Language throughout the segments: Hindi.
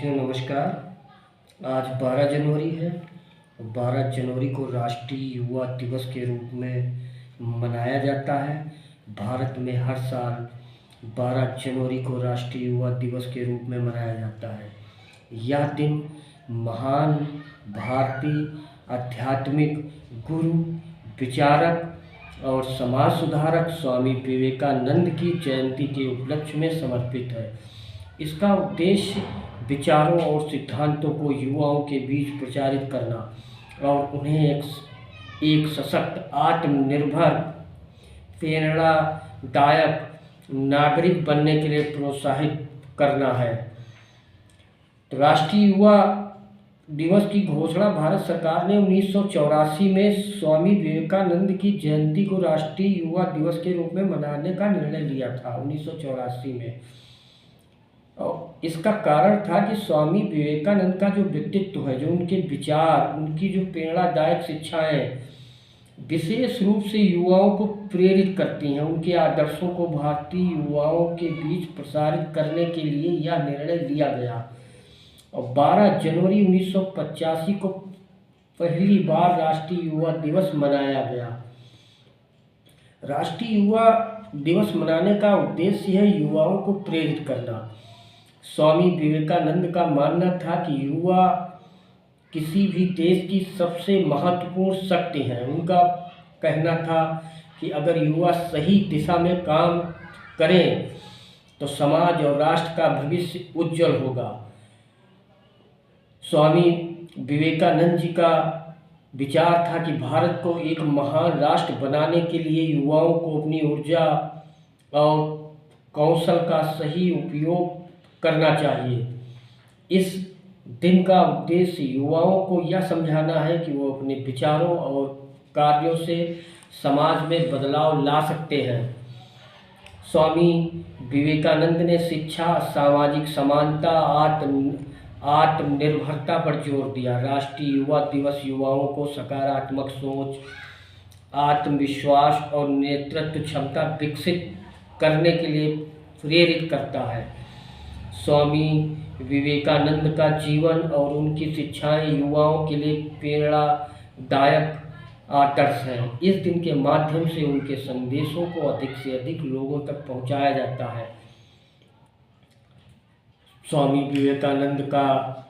साथियों नमस्कार। आज 12 जनवरी है। 12 जनवरी को राष्ट्रीय युवा दिवस के रूप में मनाया जाता है। भारत में हर साल 12 जनवरी को राष्ट्रीय युवा दिवस के रूप में मनाया जाता है। यह दिन महान भारतीय आध्यात्मिक गुरु, विचारक और समाज सुधारक स्वामी विवेकानंद की जयंती के उपलक्ष्य में समर्पित है। इसका उद्देश्य विचारों और सिद्धांतों को युवाओं के बीच प्रचारित करना और उन्हें एक सशक्त, आत्मनिर्भर, प्रेरणादायक नागरिक बनने के लिए प्रोत्साहित करना है। तो राष्ट्रीय युवा दिवस की घोषणा भारत सरकार ने 1984 में स्वामी विवेकानंद की जयंती को राष्ट्रीय युवा दिवस के रूप में मनाने का निर्णय लिया था 1984 में। और इसका कारण था कि स्वामी विवेकानंद का जो व्यक्तित्व है, जो उनके विचार, उनकी जो प्रेरणादायक शिक्षाएं विशेष रूप से युवाओं को प्रेरित करती हैं। उनके आदर्शों को भारतीय युवाओं के बीच प्रसारित करने के लिए यह निर्णय लिया गया। और 12 जनवरी 1985 को पहली बार राष्ट्रीय युवा दिवस मनाया गया। राष्ट्रीय युवा दिवस मनाने का उद्देश्य है युवाओं को प्रेरित करना। स्वामी विवेकानंद का मानना था कि युवा किसी भी देश की सबसे महत्वपूर्ण शक्ति है। उनका कहना था कि अगर युवा सही दिशा में काम करें तो समाज और राष्ट्र का भविष्य उज्जवल होगा। स्वामी विवेकानंद जी का विचार था कि भारत को एक महान राष्ट्र बनाने के लिए युवाओं को अपनी ऊर्जा और कौशल का सही उपयोग करना चाहिए। इस दिन का उद्देश्य युवाओं को यह समझाना है कि वो अपने विचारों और कार्यों से समाज में बदलाव ला सकते हैं। स्वामी विवेकानंद ने शिक्षा, सामाजिक समानता, आत्मनिर्भरता पर जोर दिया। राष्ट्रीय युवा दिवस युवाओं को सकारात्मक सोच, आत्मविश्वास और नेतृत्व क्षमता विकसित करने के लिए प्रेरित करता है। स्वामी विवेकानंद का जीवन और उनकी शिक्षाएं युवाओं के लिए प्रेरणादायक आदर्श हैं। इस दिन के माध्यम से उनके संदेशों को अधिक से अधिक लोगों तक पहुंचाया जाता है। स्वामी विवेकानंद का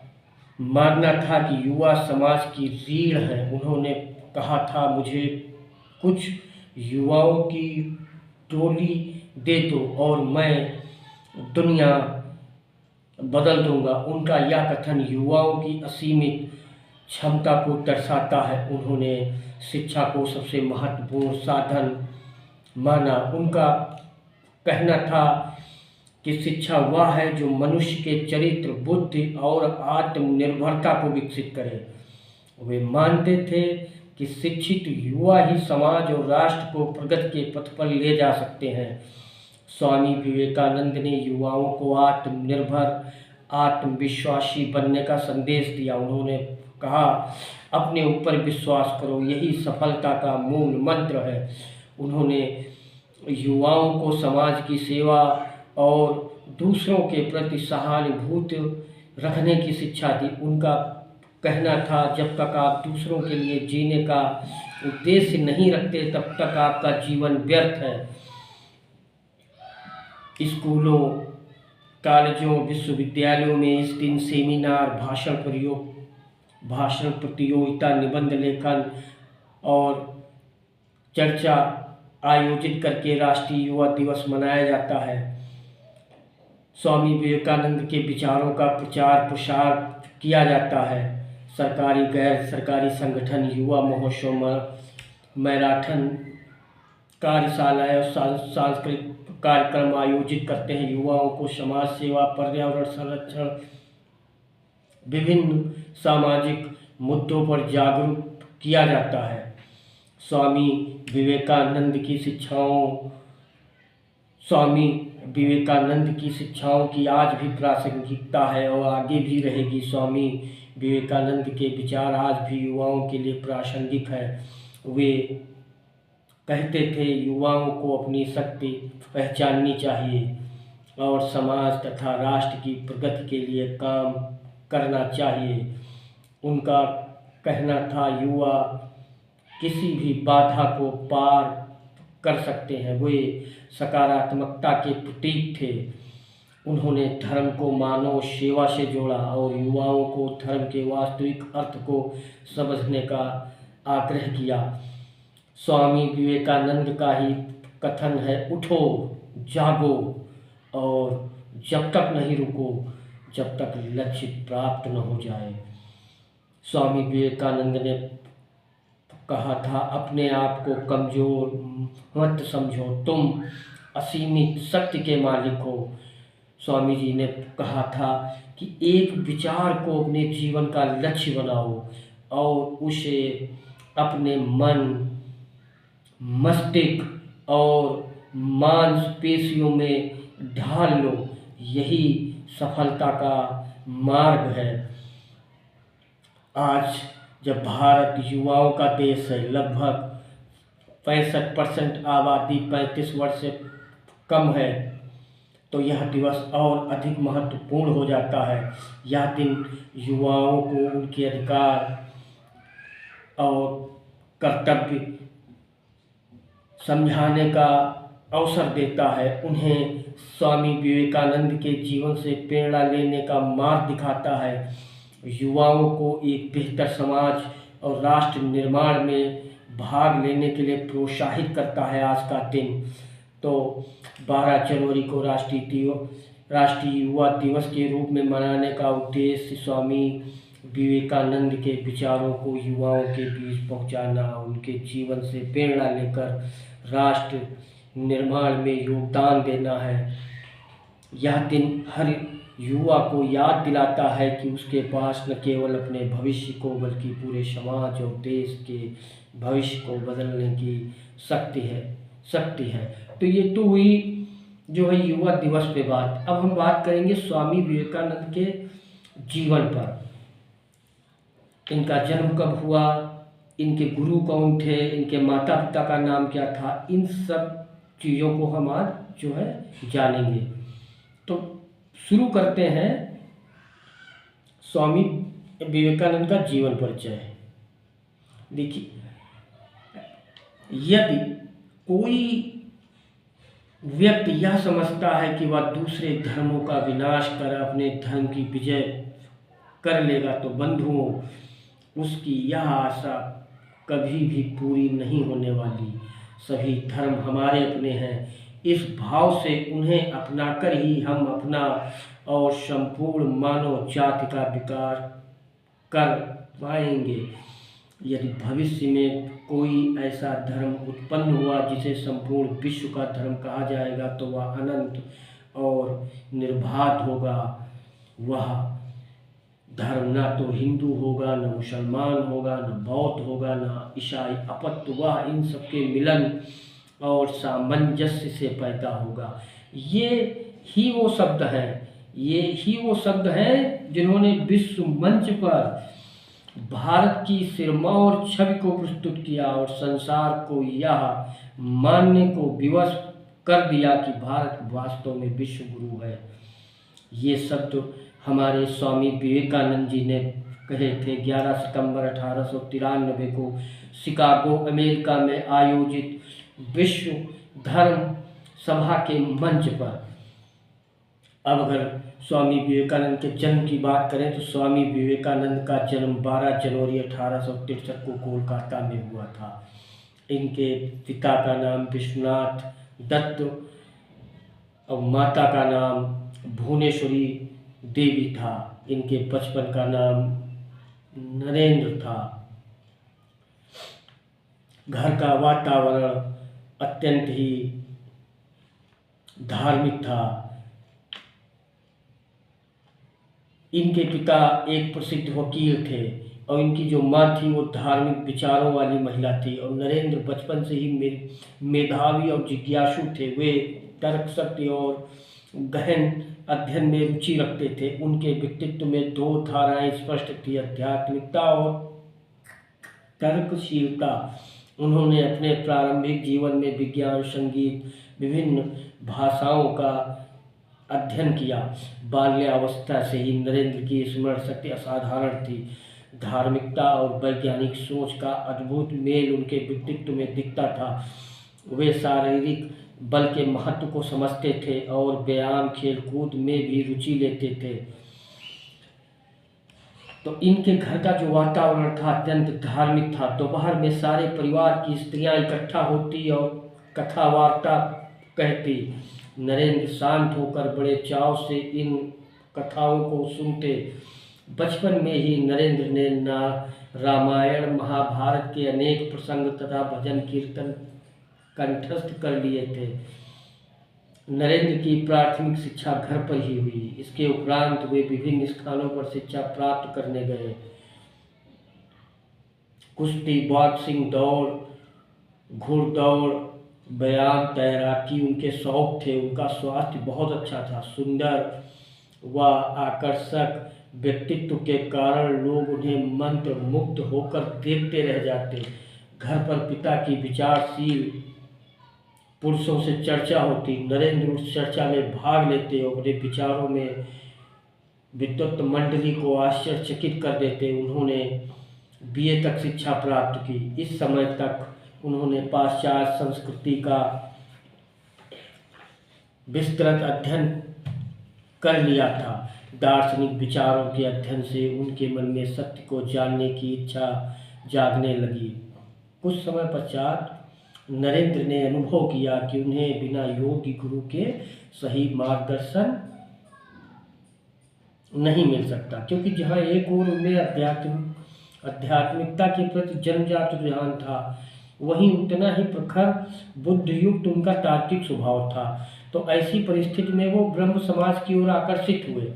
मानना था कि युवा समाज की रीढ़ है। उन्होंने कहा था, मुझे कुछ युवाओं की टोली दे दो और मैं दुनिया बदल दूंगा। उनका यह कथन युवाओं की असीमित क्षमता को दर्शाता है। उन्होंने शिक्षा को सबसे महत्वपूर्ण साधन माना। उनका कहना था कि शिक्षा वह है जो मनुष्य के चरित्र, बुद्धि और आत्मनिर्भरता को विकसित करे। वे मानते थे कि शिक्षित युवा ही समाज और राष्ट्र को प्रगति के पथ पर ले जा सकते हैं। स्वामी विवेकानंद ने युवाओं को आत्मनिर्भर, आत्मविश्वासी बनने का संदेश दिया। उन्होंने कहा, अपने ऊपर विश्वास करो, यही सफलता का मूल मंत्र है। उन्होंने युवाओं को समाज की सेवा और दूसरों के प्रति सहानुभूति रखने की शिक्षा दी। उनका कहना था, जब तक आप दूसरों के लिए जीने का उद्देश्य नहीं रखते तब तक आपका जीवन व्यर्थ है। स्कूलों, कॉलेजों, विश्वविद्यालयों में इस दिन सेमिनार, भाषण प्रतियोगिता, निबंध लेखन और चर्चा आयोजित करके राष्ट्रीय युवा दिवस मनाया जाता है। स्वामी विवेकानंद के विचारों का प्रचार प्रसार किया जाता है। सरकारी, गैर सरकारी संगठन युवा महोत्सव, मैराथन, कार्यशालाएं और सांस्कृतिक कार्यक्रम आयोजित करते हैं। युवाओं को समाज सेवा, पर्यावरण संरक्षण, विभिन्न सामाजिक मुद्दों पर जागरूक किया जाता है। स्वामी विवेकानंद की शिक्षाओं की आज भी प्रासंगिकता है और आगे भी रहेगी। स्वामी विवेकानंद के विचार आज भी युवाओं के लिए प्रासंगिक है। वे कहते थे, युवाओं को अपनी शक्ति पहचाननी चाहिए और समाज तथा राष्ट्र की प्रगति के लिए काम करना चाहिए। उनका कहना था, युवा किसी भी बाधा को पार कर सकते हैं। वे सकारात्मकता के प्रतीक थे। उन्होंने धर्म को मानव सेवा से जोड़ा और युवाओं को धर्म के वास्तविक अर्थ को समझने का आग्रह किया। स्वामी विवेकानंद का ही कथन है, उठो, जागो और जब तक नहीं रुको जब तक लक्ष्य प्राप्त न हो जाए। स्वामी विवेकानंद ने कहा था, अपने आप को कमज़ोर मत समझो, तुम असीमित शक्ति के मालिक हो। स्वामी जी ने कहा था कि एक विचार को अपने जीवन का लक्ष्य बनाओ और उसे अपने मन, मस्तिष्क और मांसपेशियों में ढाल लो। यही सफलता का मार्ग है। आज जब भारत युवाओं का देश है, लगभग 65% आबादी 35 वर्ष से कम है, तो यह दिवस और अधिक महत्वपूर्ण हो जाता है। यह दिन युवाओं को उनके अधिकार और कर्तव्य समझाने का अवसर देता है। उन्हें स्वामी विवेकानंद के जीवन से प्रेरणा लेने का मार्ग दिखाता है। युवाओं को एक बेहतर समाज और राष्ट्र निर्माण में भाग लेने के लिए प्रोत्साहित करता है आज का दिन। तो 12 जनवरी को राष्ट्रीय युवा दिवस के रूप में मनाने का उद्देश्य स्वामी विवेकानंद के विचारों को युवाओं के बीच पहुंचाना, उनके जीवन से प्रेरणा लेकर राष्ट्र निर्माण में योगदान देना है। यह दिन हर युवा को याद दिलाता है कि उसके पास न केवल अपने भविष्य को बल्कि पूरे समाज और देश के भविष्य को बदलने की शक्ति है। तो ये तो हुई जो है युवा दिवस पे बात। अब हम बात करेंगे स्वामी विवेकानंद के जीवन पर। इनका जन्म कब हुआ, इनके गुरु कौन थे, इनके माता पिता का नाम क्या था, इन सब चीज़ों को हम आज जो है जानेंगे। तो शुरू करते हैं स्वामी विवेकानंद का जीवन परिचय। देखिए, यदि कोई व्यक्ति यह समझता है कि वह दूसरे धर्मों का विनाश कर अपने धर्म की विजय कर लेगा, तो बंधुओं, उसकी यह आशा कभी भी पूरी नहीं होने वाली। सभी धर्म हमारे अपने हैं। इस भाव से उन्हें अपनाकर ही हम अपना और संपूर्ण मानव जाति का विकास कर पाएंगे। यदि भविष्य में कोई ऐसा धर्म उत्पन्न हुआ जिसे संपूर्ण विश्व का धर्म कहा जाएगा, तो वह अनंत और निर्बाध होगा। वह धर्म ना तो हिंदू होगा, न मुसलमान होगा, न बौद्ध होगा, न ईसाई अपत्य। वह इन सबके मिलन और सामंजस्य से पैदा होगा। ये ही वो शब्द हैं जिन्होंने विश्व मंच पर भारत की सिरमौर छवि को प्रस्तुत किया और संसार को यह मानने को विवश कर दिया कि भारत वास्तव में विश्व गुरु है। ये शब्द हमारे स्वामी विवेकानंद जी ने कहे थे 11 सितंबर 1893 को शिकागो, अमेरिका में आयोजित विश्व धर्म सभा के मंच पर। अब अगर स्वामी विवेकानंद के जन्म की बात करें तो स्वामी विवेकानंद का जन्म 12 जनवरी 1863 को कोलकाता में हुआ था। इनके पिता का नाम विश्वनाथ दत्त और माता का नाम भुवनेश्वरी देवी था। इनके बचपन का नाम नरेंद्र था। घर का वातावरण अत्यंत ही धार्मिक था। इनके पिता एक प्रसिद्ध वकील थे और इनकी जो माँ थी वो धार्मिक विचारों वाली महिला थी। और नरेंद्र बचपन से ही मेधावी और जिज्ञासु थे। वे तर्क शक्ति और गहन अध्ययन में रुचि रखते थे। उनके व्यक्तित्व में दो धाराएं स्पष्ट थी, आध्यात्मिकता और तर्कशीलता। उन्होंने अपने प्रारंभिक जीवन में विज्ञान, संगीत, विभिन्न भाषाओं का अध्ययन किया। बाल्यावस्था से ही नरेंद्र की स्मरण शक्ति असाधारण थी। धार्मिकता और वैज्ञानिक सोच का अद्भुत मेल उनके व्यक्तित्व में दिखता था। वे शारीरिक बल के महत्व को समझते थे और व्यायाम खेलकूद में भी रुचि लेते थे। तो इनके घर का जो वातावरण था अत्यंत धार्मिक था। दोपहर में सारे परिवार की स्त्रियां इकट्ठा होती और कथा वार्ता कहती। नरेंद्र शांत होकर बड़े चाव से इन कथाओं को सुनते। बचपन में ही नरेंद्र ने रामायण महाभारत के अनेक प्रसंग तथा भजन कीर्तन कंठस्थ कर लिए थे। नरेंद्र की प्राथमिक शिक्षा घर पर ही हुई। इसके उपरांत वे विभिन्न स्थानों पर शिक्षा प्राप्त करने गए। कुश्ती, बॉक्सिंग, दौड़, घुड़दौड़, व्यायाम, तैराकी उनके शौक थे। उनका स्वास्थ्य बहुत अच्छा था। सुंदर व आकर्षक व्यक्तित्व के कारण लोग उन्हें मंत्र मुग्ध होकर देखते रह जाते। घर पर पिता की विचारशील पुरुषों से चर्चा होती। नरेंद्र उस चर्चा में भाग लेते और अपने विचारों में विद्वत मंडली को आश्चर्यचकित कर देते। उन्होंने बीए तक शिक्षा प्राप्त की। इस समय तक उन्होंने पाश्चात्य संस्कृति का विस्तृत अध्ययन कर लिया था। दार्शनिक विचारों के अध्ययन से उनके मन में सत्य को जानने की इच्छा जागने लगी। कुछ समय पश्चात नरेंद्र ने अनुभव किया कि उन्हें बिना योग्य गुरु के सही मार्गदर्शन नहीं मिल सकता, क्योंकि जहाँ एक ओर उनमें आध्यात्मिकता के प्रति जन्मजात रुझान था, वहीं उतना ही प्रखर बुद्धियुक्त उनका तार्किक स्वभाव था। तो ऐसी परिस्थिति में वो ब्रह्म समाज की ओर आकर्षित हुए।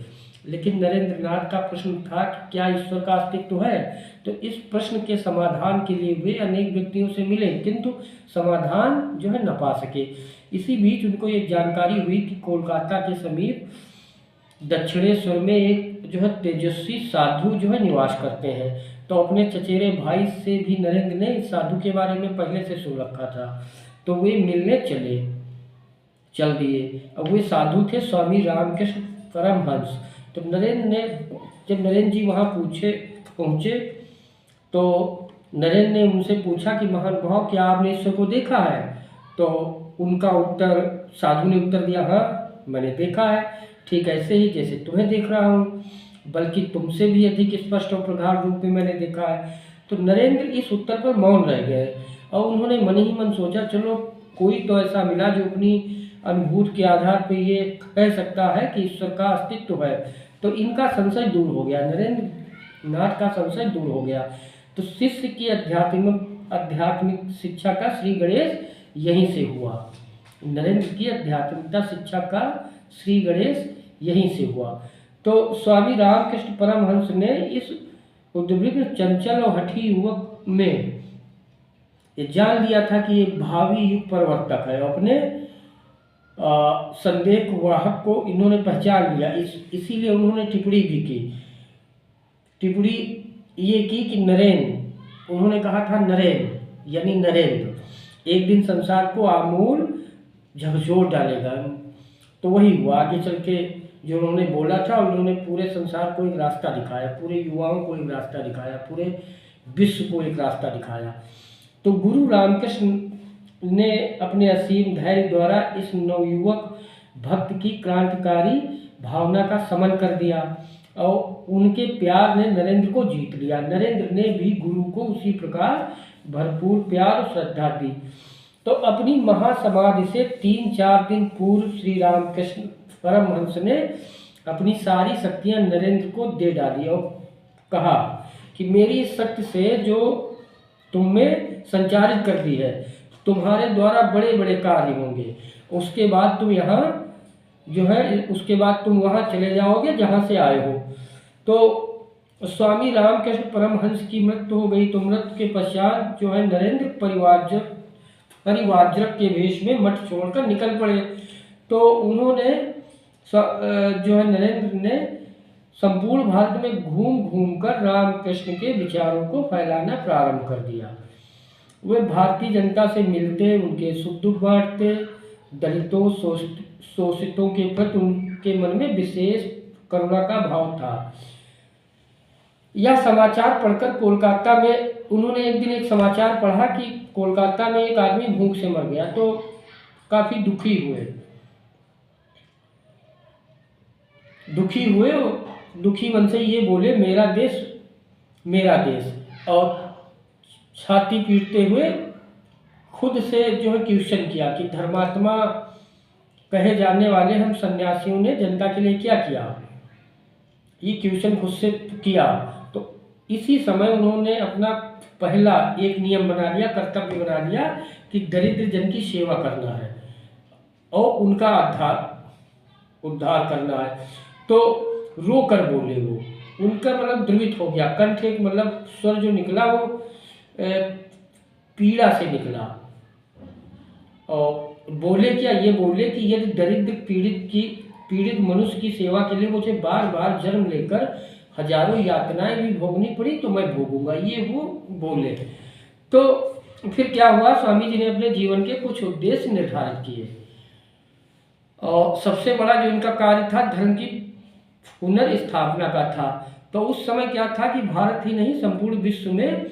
लेकिन नरेंद्र नाथ का प्रश्न था कि क्या ईश्वर का अस्तित्व है। तो इस प्रश्न के समाधान के लिए वे अनेक व्यक्तियों से मिले, किंतु समाधान जो है न पा सके। इसी बीच उनको एक जानकारी हुई कि कोलकाता के समीप दक्षिणेश्वर में एक जो है तेजस्वी साधु जो है निवास करते हैं। तो अपने चचेरे भाई से भी नरेंद्र ने इस साधु के बारे में पहले से सुन रखा था। तो वे मिलने चल दिए। अब वे साधु थे स्वामी रामकृष्ण परमहंस। तो जब नरेंद्र जी वहाँ पहुँचे तो नरेंद्र ने उनसे पूछा कि महानुभाव क्या आपने ईश्वर को देखा है। तो उनका उत्तर, साधु ने उत्तर दिया, हाँ मैंने देखा है, ठीक ऐसे ही जैसे तुम्हें देख रहा हूँ, बल्कि तुमसे भी अधिक स्पष्ट और प्रगाढ़ रूप में मैंने देखा है। तो नरेंद्र इस उत्तर पर मौन रह गए और उन्होंने मन ही मन सोचा, चलो कोई तो ऐसा मिला जो अपनी अनुभूति के आधार पर ये कह सकता है कि ईश्वर का अस्तित्व है। तो इनका संशय दूर हो गया, नरेंद्र नाथ का संशय दूर हो गया। तो शिष्य की आध्यात्मिक शिक्षा का श्री गणेश यहीं से हुआ। नरेंद्र की आध्यात्मिकता शिक्षा का श्री गणेश यहीं से हुआ। तो स्वामी रामकृष्ण परमहंस ने इस उद्विग्न, चंचल और हठी युवक में ये जान लिया था कि ये भावी युग परिवर्तक है। अपने संदेह वाहक को इन्होंने पहचान लिया। इसीलिए उन्होंने टिप्पणी भी की। टिप्पणी ये की कि नरेंद्र, उन्होंने कहा था नरेंद्र यानी नरेंद्र एक दिन संसार को आमूल झकझोर डालेगा। तो वही हुआ। आगे चल के जो उन्होंने बोला था, उन्होंने पूरे संसार को एक रास्ता दिखाया, पूरे युवाओं को एक रास्ता दिखाया, पूरे विश्व को एक रास्ता दिखाया। तो गुरु रामकृष्ण ने अपने असीम धैर्य द्वारा इस नवयुवक भक्त की क्रांतिकारी भावना का समन कर दिया और उनके प्यार ने नरेंद्र को जीत लिया। नरेंद्र ने भी गुरु को उसी प्रकार भरपूर प्यार और श्रद्धा दी। तो अपनी महासमाधि से 3-4 दिन पूर्व श्री रामकृष्ण परमहंस ने अपनी सारी शक्तियां नरेंद्र को दे डाली और कहा कि मेरी इस शक्ति से जो तुम में संचारित कर दी है, तुम्हारे द्वारा बड़े बड़े कार्य होंगे। उसके बाद तुम वहाँ चले जाओगे जहाँ से आए हो। तो स्वामी रामकृष्ण परमहंस की मृत्यु हो गई। तो मृत्यु के पश्चात जो है नरेंद्र परिवारजक के वेश में मठ छोड़कर निकल पड़े। तो उन्होंने जो है नरेंद्र ने संपूर्ण भारत में घूम घूम कर रामकृष्ण के विचारों को फैलाना प्रारंभ कर दिया। वे भारतीय जनता से मिलते, उनके सुख दुख बांटते, दलितों शोषितों के प्रति के मन में विशेष करुणा का भाव था। यह समाचार पढ़कर कोलकाता में उन्होंने एक दिन एक समाचार पढ़ा कि कोलकाता में एक आदमी भूख से मर गया, तो काफ़ी दुखी हुए। दुखी मन से ये बोले, मेरा देश मेरा देश, और छाती पीटते हुए खुद से जो है क्वेश्चन किया कि धर्मात्मा कहे जाने वाले हम सन्यासियों ने जनता के लिए क्या किया। ये क्वेश्चन खुद से किया। तो इसी समय उन्होंने अपना पहला एक नियम बना लिया, कर्तव्य बना लिया कि दरिद्र जन की सेवा करना है और उनका उद्धार करना है। तो रो कर बोले वो, उनका मतलब द्रवित हो गया कंठ, एक मतलब स्वर जो निकला वो पीड़ा से निकला। और बोले क्या, ये बोले कि यदि दरिद्र पीड़ित मनुष्य की सेवा के लिए मुझे बार बार जन्म लेकर हजारों यातनाएं भी भोगनी पड़ी तो मैं भोगूंगा, ये वो बोले। तो फिर क्या हुआ, स्वामी जी ने अपने जीवन के कुछ उद्देश्य निर्धारित किए और सबसे बड़ा जो इनका कार्य था धर्म की पुनर्स्थापना का था। तो उस समय क्या था कि भारत ही नहीं संपूर्ण विश्व में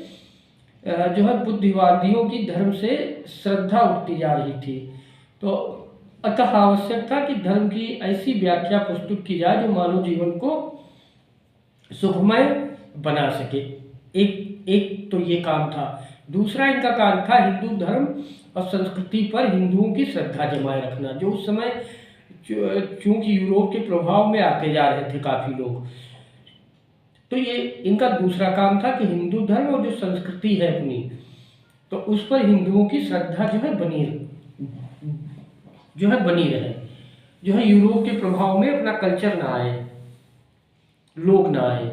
जो है बुद्धिवादियों की धर्म से श्रद्धा उठती जा रही थी। तो अतः आवश्यक था कि धर्म की ऐसी व्याख्या प्रस्तुत की जाए जो मानव जीवन को सुखमय बना सके। एक तो ये काम था। दूसरा इनका कार्य था हिंदू धर्म और संस्कृति पर हिंदुओं की श्रद्धा जमाए रखना, जो उस समय चूंकि यूरोप के प्रभाव में आते जा रहे थे काफ़ी लोग। तो ये इनका दूसरा काम था कि हिंदू धर्म और जो संस्कृति है अपनी, तो उस पर हिंदुओं की श्रद्धा जो है बनी रहे, जो है यूरोप के प्रभाव में अपना कल्चर ना आए, लोग ना आए।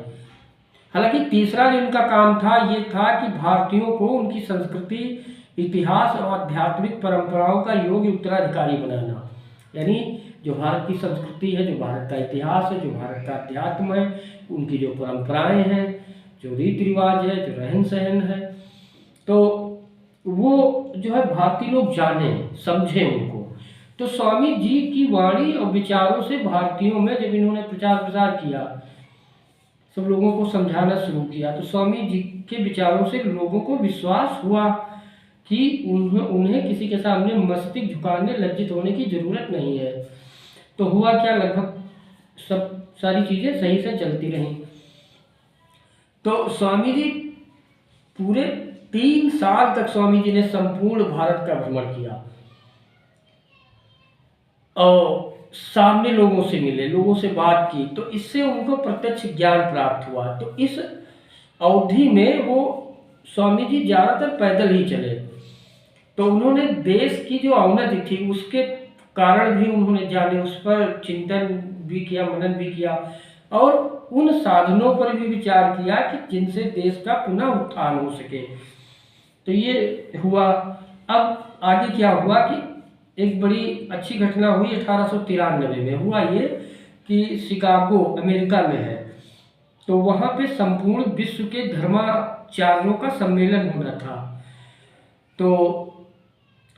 हालांकि तीसरा जो इनका काम था ये था कि भारतीयों को उनकी संस्कृति, इतिहास और आध्यात्मिक परंपराओं का योग्य उत्तराधिकारी बनाना। यानी जो भारत की संस्कृति है, जो भारत का इतिहास है, जो भारत का अध्यात्म है, उनकी जो परंपराएं हैं, जो रीति रिवाज है, जो रहन सहन है, तो वो जो है भारतीय लोग जाने समझें उनको। तो स्वामी जी की वाणी और विचारों से भारतीयों में जब इन्होंने प्रचार प्रसार किया, सब लोगों को समझाना शुरू किया, तो स्वामी जी के विचारों से लोगों को विश्वास हुआ कि उन्हें किसी के सामने मस्तक झुकाने, लज्जित होने की जरूरत नहीं है। तो हुआ क्या, लगभग सब सारी चीजें सही से चलती रहीं। तो स्वामी जी पूरे 3 साल तक स्वामी जी ने संपूर्ण भारत का भ्रमण किया और सामने लोगों से मिले, लोगों से बात की, तो इससे उनको प्रत्यक्ष ज्ञान प्राप्त हुआ। तो इस अवधि में वो स्वामी जी ज़्यादातर पैदल ही चले। तो उन्होंने देश की जो अवनति थी उसके कारण भी उन्होंने जाने, उस पर चिंतन भी किया, मनन भी किया और उन साधनों पर भी विचार किया कि जिनसे देश का पुनः उत्थान हो सके। तो ये हुआ। अब आगे क्या हुआ कि एक बड़ी अच्छी घटना हुई 1893 में। हुआ ये कि शिकागो अमेरिका में है, तो वहाँ पे संपूर्ण विश्व के धर्माचार्यों का सम्मेलन होना था। तो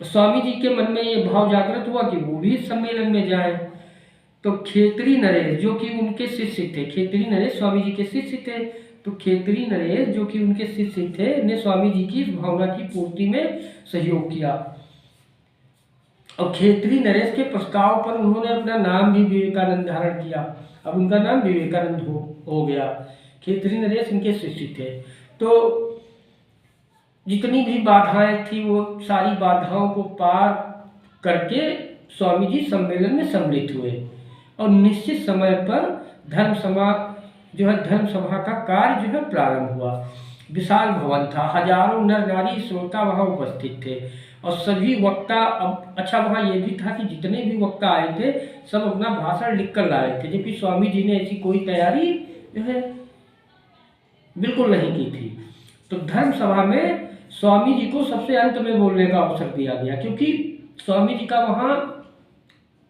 स्वामी जी के मन में ये भाव जागृत हुआ कि वो भी सम्मेलन में जाएं। तो खेतरी नरेश जो कि उनके शिष्य थे, खेतरी नरेश स्वामी जी के शिष्य थे, तो खेतरी नरेश जो कि उनके शिष्य थे ने स्वामी जी की इस भावना की पूर्ति में सहयोग किया। और खेतरी नरेश के प्रस्ताव पर उन्होंने अपना नाम भी विवेकानंद धारण किया। अब उनका नाम विवेकानंद हो गया। खेतरी नरेश इनके शिष्य थे। तो जितनी भी बाधाएं थी वो सारी बाधाओं को पार करके स्वामी जी सम्मेलन में सम्मिलित हुए और निश्चित समय पर धर्म सभा का कार्य जो है प्रारंभ हुआ। विशाल भवन था, हजारों नर नारी श्रोता वहाँ उपस्थित थे और सभी वक्ता। अब अच्छा वहाँ ये भी था कि जितने भी वक्ता आए थे सब अपना भाषण लिख कर लाए थे, जबकि स्वामी जी ने ऐसी कोई तैयारी जो है बिल्कुल नहीं की थी। तो धर्म सभा में स्वामी जी को सबसे अंत में बोलने का अवसर दिया गया, क्योंकि स्वामी जी का वहाँ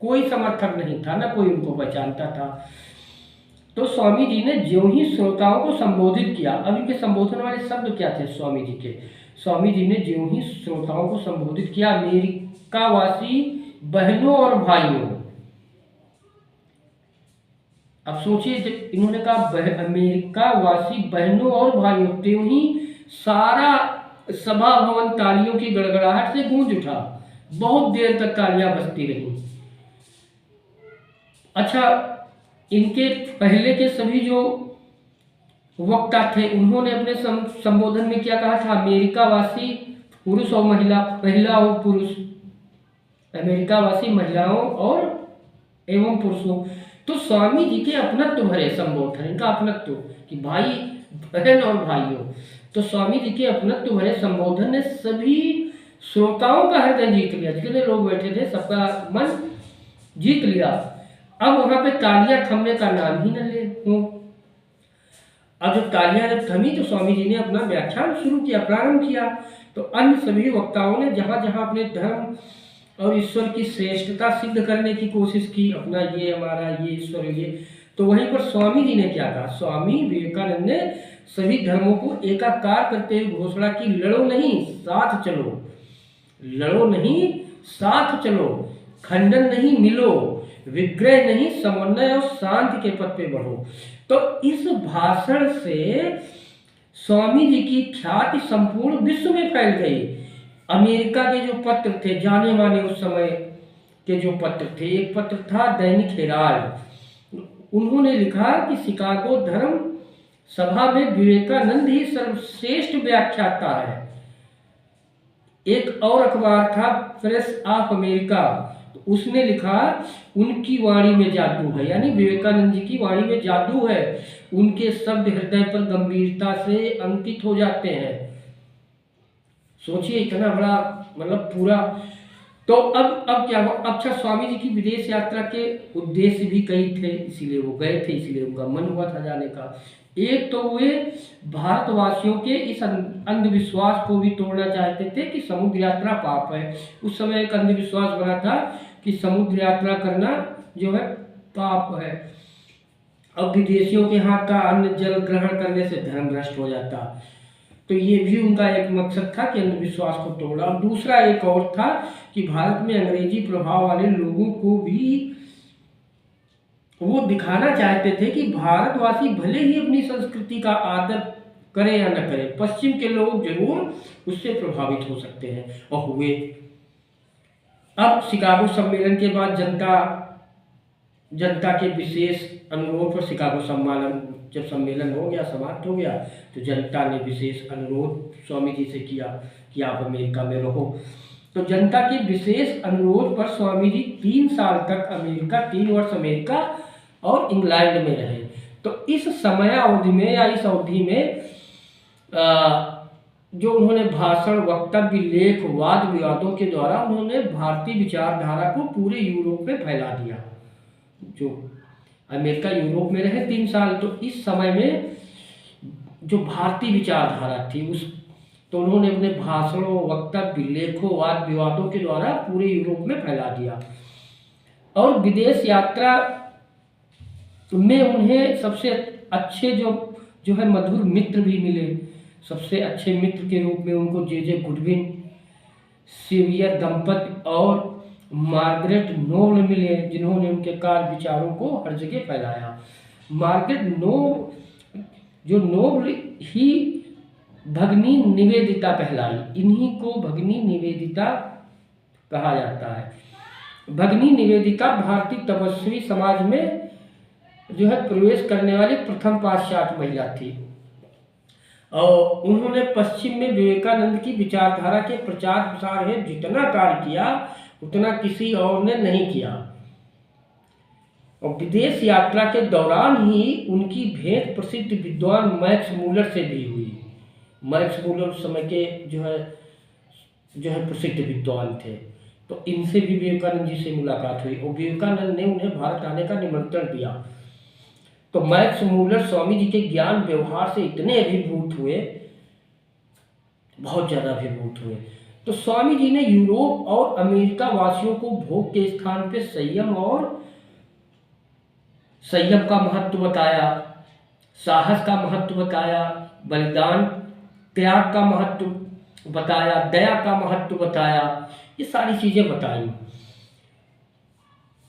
कोई समर्थक नहीं था, ना कोई उनको पहचानता था। तो स्वामी जी ने ज्यों ही श्रोताओं को संबोधित किया, अब इनके संबोधन वाले शब्द क्या थे स्वामी जी के, स्वामी जी ने ज्यों ही श्रोताओं को संबोधित किया, अमेरिका वासी बहनों और भाइयों, अब सोचिए, जब इन्होंने कहा अमेरिका वासी बहनों और भाइयों, त्यों ही सारा सभा भवन तालियों की गड़गड़ाहट से गूंज उठा। बहुत देर तक तालियां बजती रहीं। अच्छा, इनके पहले के सभी जो वक्ता थे उन्होंने अपने संबोधन में क्या कहा था? अमेरिका वासी पुरुष और महिला, महिला और पुरुष, अमेरिका वासी महिलाओं और एवं पुरुषों। तो स्वामी जी के अपनत्व भरे संबोधन, इनका अपनत्व कि भाई बहन और भाइयों, तो स्वामी जी के अपनत्व भरे संबोधन ने सभी श्रोताओं का हृदय जीत लिया। जितने लोग बैठे थे सबका मन जीत लिया। अब वहां पे तालियां थमने का नाम ही न ले हो। अब जब तालियां जब थमी तो स्वामी जी ने अपना व्याख्यान शुरू किया, प्रारंभ किया। तो अन्य सभी वक्ताओं ने जहां जहां अपने धर्म और ईश्वर की श्रेष्ठता सिद्ध करने की कोशिश की, अपना ये हमारा ये ईश्वर ये, तो वहीं पर स्वामी जी ने क्या कहा? स्वामी विवेकानंद ने सभी धर्मों को एकाकार करते हुए घोषणा की, लड़ो नहीं साथ चलो, लड़ो नहीं साथ चलो, खंडन नहीं मिलो, विग्रह नहीं समन्वय और शांति के पथ पे बढ़ो। तो इस भाषण से स्वामी जी की ख्याति संपूर्ण विश्व में फैल गई। अमेरिका के जो पत्र थे, जाने माने उस समय के जो पत्र थे, एक पत्र था दैनिक हेराल्ड, उन्होंने लिखा कि शिकागो धर्म सभा में विवेकानंद ही सर्वश्रेष्ठ व्याख्याता है। एक और अखबार था प्रेस ऑफ अमेरिका, तो उसने लिखा उनकी वाणी में जादू है, यानी विवेकानंद जी की वाणी में जादू है, उनके शब्द हृदय पर गंभीरता से अंकित हो जाते हैं। सोचिए इतना बड़ा मतलब पूरा। तो अब क्या हुआ? अच्छा, स्वामी जी की विदेश यात्रा के उद्देश्य भी कई थे, इसीलिए वो गए थे, इसीलिए उनका मन हुआ था जाने का। एक तो वे भारतवासियों के इस अंधविश्वास को भी तोड़ना चाहते थे कि समुद्र यात्रा पाप है। उस समय एक अंधविश्वास बना था कि समुद्र यात्रा करना जो है पाप है। अब विदेशियों के हाथ का अन्न जल ग्रहण करने से धर्म भ्रष्ट हो जाता। तो ये भी उनका एक मकसद था कि अंधविश्वास को तोड़ा। और दूसरा एक और था कि भारत में अंग्रेजी प्रभाव वाले लोगों को भी वो दिखाना चाहते थे कि भारतवासी भले ही अपनी संस्कृति का आदर करें या न करें, पश्चिम के लोग जरूर उससे प्रभावित हो सकते हैं, और हुए। अब शिकागो सम्मेलन के बाद जनता के विशेष अनुरोध पर शिकागो जब सम्मेलन हो गया, समाप्त हो गया, तो जनता ने विशेष अनुरोध स्वामी जी से किया कि आप अमेरिका में रहो। तो जनता के विशेष अनुरोध पर स्वामी जी 3 साल तक अमेरिका, 3 वर्ष अमेरिका और इंग्लैंड में रहे। तो इस समयावधि में या इस अवधि में जो उन्होंने भाषण, वक्तव्य, लेख, वाद विवादों के द्वारा उन्होंने भारतीय विचारधारा को पूरे यूरोप में फैला दिया। जो अमेरिका, यूरोप में रहे 3 साल, तो इस समय में जो भारतीय विचारधारा थी उस तो उन्होंने अपने भाषणों, वक्तव्य, लेखों, वाद विवादों के द्वारा पूरे यूरोप में फैला दिया। और विदेश यात्रा में उन्हें सबसे अच्छे जो है मधुर मित्र भी मिले। सबसे अच्छे मित्र के रूप में उनको जे गुडविन, सेवियर दंपति और मार्गरेट नोबल मिले, जिन्होंने उनके कार्य विचारों को हर जगह फैलाया। मार्गरेट नोबल ही भगनी निवेदिता कहलाई, इन्हीं को भगनी निवेदिता कहा जाता है। भगनी निवेदिता भारतीय तपस्वी समाज में जो है प्रवेश करने वाली प्रथम पाश्चात्य महिला थी, और उन्होंने पश्चिम में विवेकानंद की विचारधारा के प्रचार प्रसार हेतु जितना कार्य किया उतना किसी और ने नहीं किया। और विदेश यात्रा के दौरान ही उनकी भेंट प्रसिद्ध विद्वान मैक्स मूलर से भी हुई। मैक्स मूलर उस समय के जो है प्रसिद्ध विद्वान थे, तो इनसे भी विवेकानंद जी से मुलाकात हुई और विवेकानंद ने उन्हें भारत आने का निमंत्रण दिया। तो मैक्स मूलर स्वामी जी के ज्ञान व्यवहार से इतने अभिभूत हुए, बहुत ज़्यादा अभिभूत हुए। तो स्वामी जी ने यूरोप और अमेरिका वासियों को भोग के स्थान पे संयम का महत्व बताया, साहस का महत्व बताया, बलिदान त्याग का महत्व बताया, दया का महत्व बताया, ये सारी चीज़ें बताई।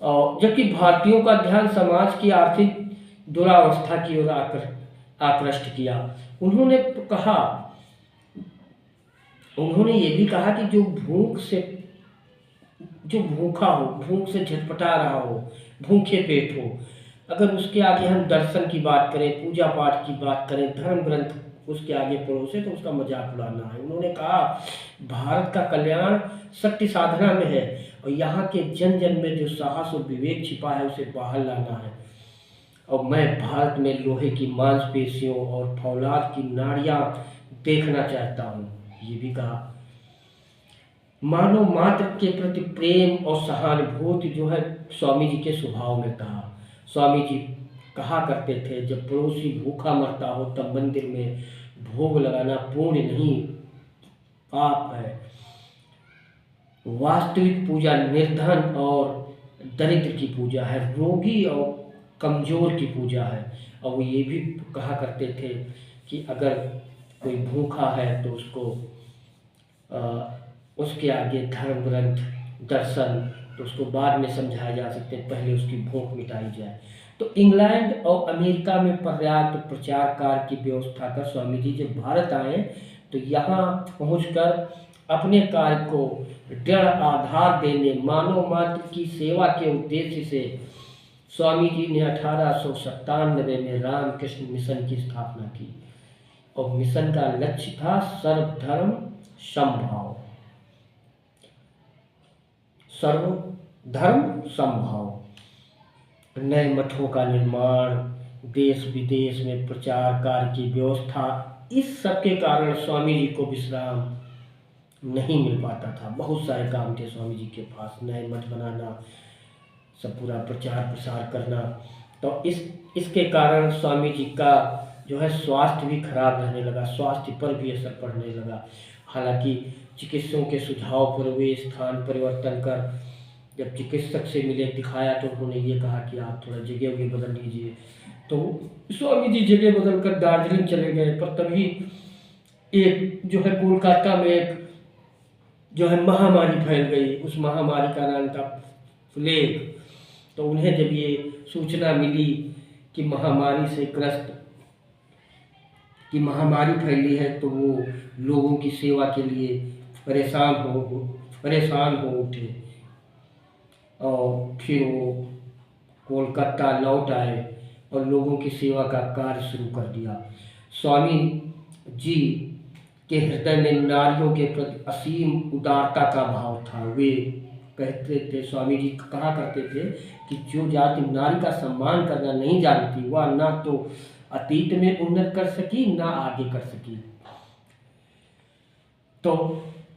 और जबकि भारतीयों का ध्यान समाज की आर्थिक दुरावस्था की ओर आकृष्ट किया। उन्होंने कहा उन्होंने ये भी कहा कि जो भूखा हो, भूख से झटपटा रहा हो, भूखे पेट हो, अगर उसके आगे हम दर्शन की बात करें, पूजा पाठ की बात करें, धर्म ग्रंथ उसके आगे परोसे तो उसका मजाक उड़ाना है। उन्होंने कहा भारत का कल्याण सत्य साधना में है और यहाँ के जन जन में जो साहस और विवेक छिपा है उसे बाहर लाना है। और मैं भारत में लोहे की मांसपेशियों और फौलाद की नाड़ियाँ देखना चाहता हूँ, ये भी कहा। मानव मात्र के प्रति प्रेम और सहानुभूति जो है स्वामी जी के स्वभाव में था। स्वामी जी कहा करते थे, जब पड़ोसी भूखा मरता हो तब मंदिर में भोग लगाना पुण्य नहीं पाप है। वास्तविक पूजा निर्धन और दरिद्र की पूजा है, रोगी और कमजोर की पूजा है। और वो ये भी कहा करते थे कि अगर कोई भूखा है तो उसके आगे धर्म ग्रंथ दर्शन तो उसको बाद में समझाया जा सकते हैं, पहले उसकी भूख मिटाई जाए। तो इंग्लैंड और अमेरिका में पर्याप्त प्रचार कार्य की व्यवस्था कर स्वामी जी जब भारत आए तो यहाँ पहुंचकर अपने कार्य को दृढ़ आधार देने, मानव मात्र की सेवा के उद्देश्य से स्वामी जी ने 1897 में रामकृष्ण मिशन की स्थापना की और मिशन का लक्ष्य था सर्वधर्म समभाव। सर्वधर्म समभाव। नए मठों का निर्माण, देश विदेश में प्रचार कार्य की व्यवस्था, इस सब के कारण स्वामी जी को विश्राम नहीं मिल पाता था। बहुत सारे काम थे स्वामी जी के पास, नए मठ बनाना, सब पूरा प्रचार प्रसार करना। तो इसके कारण स्वामी जी का जो है स्वास्थ्य भी खराब रहने लगा, स्वास्थ्य पर भी असर पड़ने लगा। हालांकि चिकित्सकों के सुझाव पर वे स्थान परिवर्तन कर जब चिकित्सक से मिले, दिखाया तो उन्होंने ये कहा कि आप थोड़ा जगह बदल लीजिए। तो स्वामी जी जगह बदल कर दार्जिलिंग चले गए। पर तभी एक जो है कोलकाता में एक जो है महामारी फैल गई। उस महामारी का नाम था प्लेग। तो उन्हें जब ये सूचना मिली कि महामारी फैली है तो वो लोगों की सेवा के लिए परेशान हो उठे और फिर वो कोलकाता लौट आए और लोगों की सेवा का कार्य शुरू कर दिया। स्वामी जी के हृदय में नारियों के प्रति असीम उदारता का भाव था। वे कहते थे, स्वामी जी कहा करते थे कि जो जाति नारी का सम्मान करना नहीं जानती वह ना तो अतीत में उन्नत कर सकी ना आगे कर सकी। तो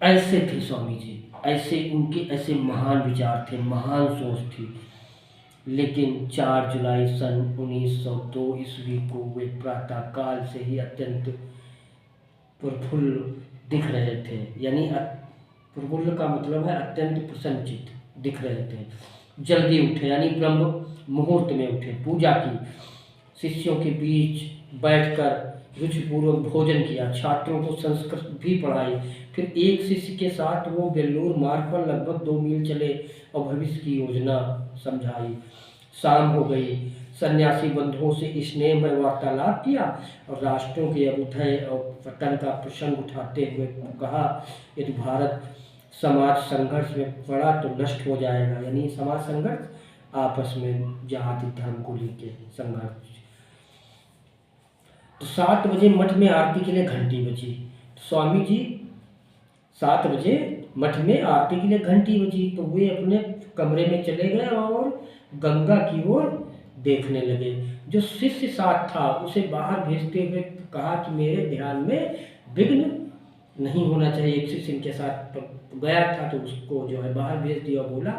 ऐसे थे स्वामी जी, ऐसे महान विचार थे, महान सोच थी। लेकिन 4 जुलाई सन 1902 ईस्वी को वे प्रातः काल से ही अत्यंत प्रफुल्ल दिख रहे थे। यानी प्रफुल्ल का मतलब है अत्यंत प्रसन्नचित्त दिख रहे थे। जल्दी उठे, यानी ब्रह्म मुहूर्त में उठे, पूजा की, शिष्यों के बीच बैठकर रुचिपूर्वक भोजन किया, छात्रों को संस्कृत भी पढ़ाई। फिर एक शिष्य के साथ वो बेलूर मार्ग पर लगभग 2 मील चले और भविष्य की योजना समझाई। शाम हो गई। सन्यासी बंधुओं से स्नेह में वार्तालाप किया और राष्ट्रों के अभ्युदय और पतन का प्रसंग उठाते हुए कहा, यदि भारत समाज संघर्ष में पड़ा तो नष्ट हो जाएगा। यानी समाज संघर्ष आपस में जाति धर्म को लेकर संघर्ष। तो 7 बजे मठ में आरती के लिए घंटी बजी। स्वामी जी 7 बजे मठ में आरती के लिए घंटी बजी तो वे अपने कमरे में चले गए और गंगा की ओर देखने लगे। जो शिष्य साथ था उसे बाहर भेजते हुए कहा कि मेरे ध्यान में विघ्न नहीं होना चाहिए। एक शिष्य इनके साथ गया था तो उसको जो है बाहर भेज दिया, बोला।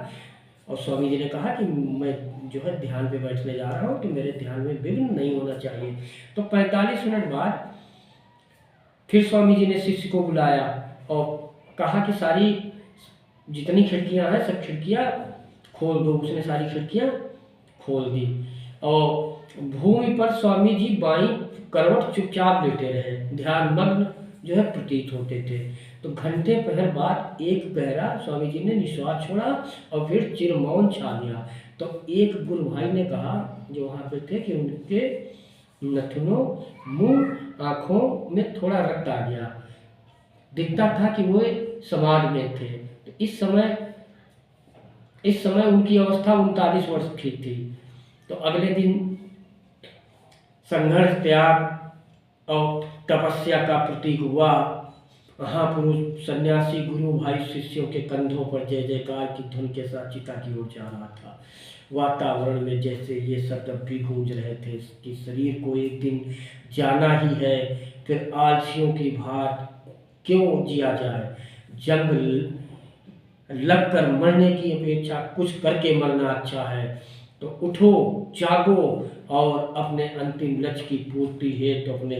और स्वामी जी ने कहा कि मैं जो है ध्यान पे बैठने जा रहा हूँ तो मेरे ध्यान में विघ्न नहीं होना चाहिए। तो 45 मिनट बाद फिर स्वामी जी ने शिष्य को बुलाया और कहा कि सारी जितनी खिड़कियां हैं सब खिड़कियां खोल दो। उसने सारी खिड़कियां खोल दी और भूमि पर स्वामी जी बाईं करवट चुपचाप लेटे रहे, ध्यान मग्न जो है प्रतीत होते थे। तो घंटे पहर बाद एक गहरा स्वामी जी ने निश्वास छोड़ा और फिर चिरमौन छा गया। तो एक गुरु भाई ने कहा, जो वहाँ पे थे कि उनके नथनों, मुंह, आँखों में थोड़ा रक्त आ गया। दिखता था कि वो समाज में थे। तो इस समय उनकी अवस्था 39 वर्ष की थी। तो अगले दिन संघर्ष, त्याग और तपस्या का प्रतीक हुआ। महापुरुष सन्यासी गुरु भाई शिष्यों के कंधों पर जय जयकार की धुन के साथ चिता की ओर जा रहा था। वातावरण में जैसे ये शब्द भी गूंज रहे थे कि शरीर को एक दिन जाना ही है, फिर आलसियों की भांति क्यों जिया जाए। जंग लगकर मरने की अपेक्षा कुछ करके मरना अच्छा है। तो उठो, जागो और अपने अंतिम लक्ष्य की पूर्ति हेतु तो अपने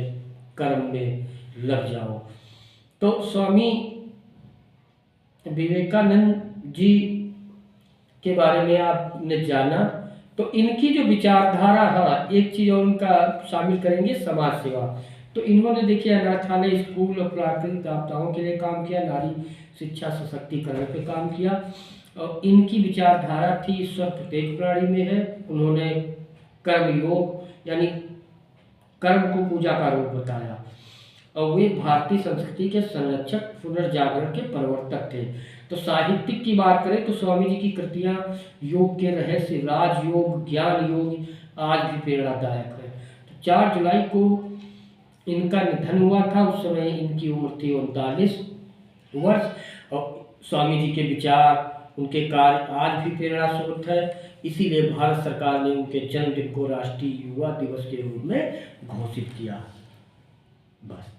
कर्म में लग जाओ। तो स्वामी विवेकानंद जी के बारे में आपने जाना। तो इनकी जो विचारधारा है, एक चीज़ और उनका शामिल करेंगे, समाज सेवा। तो इन्होंने देखिए अनाथालय, स्कूल और प्राकृतिक आपदाओं के लिए काम किया, नारी शिक्षा सशक्तिकरण पे काम किया। और इनकी विचारधारा थी ईश्वर प्रत्येक प्राणी में है। उन्होंने कर्म योग यानी कर्म को पूजा का रूप बताया। और वे भारतीय संस्कृति के संरक्षक, पुनर्जागरण के प्रवर्तक थे। तो साहित्यिक की बात करें तो स्वामी जी की कृतियां योग के रहस्य, राजयोग, ज्ञान योग आज भी प्रेरणादायक है। तो 4 जुलाई को इनका निधन हुआ था। उस समय इनकी उम्र थी 39 वर्ष। और स्वामी जी के विचार, उनके कार्य आज भी प्रेरणा स्रोत है। इसीलिए भारत सरकार ने उनके जन्मदिन को राष्ट्रीय युवा दिवस के रूप में घोषित किया। बस।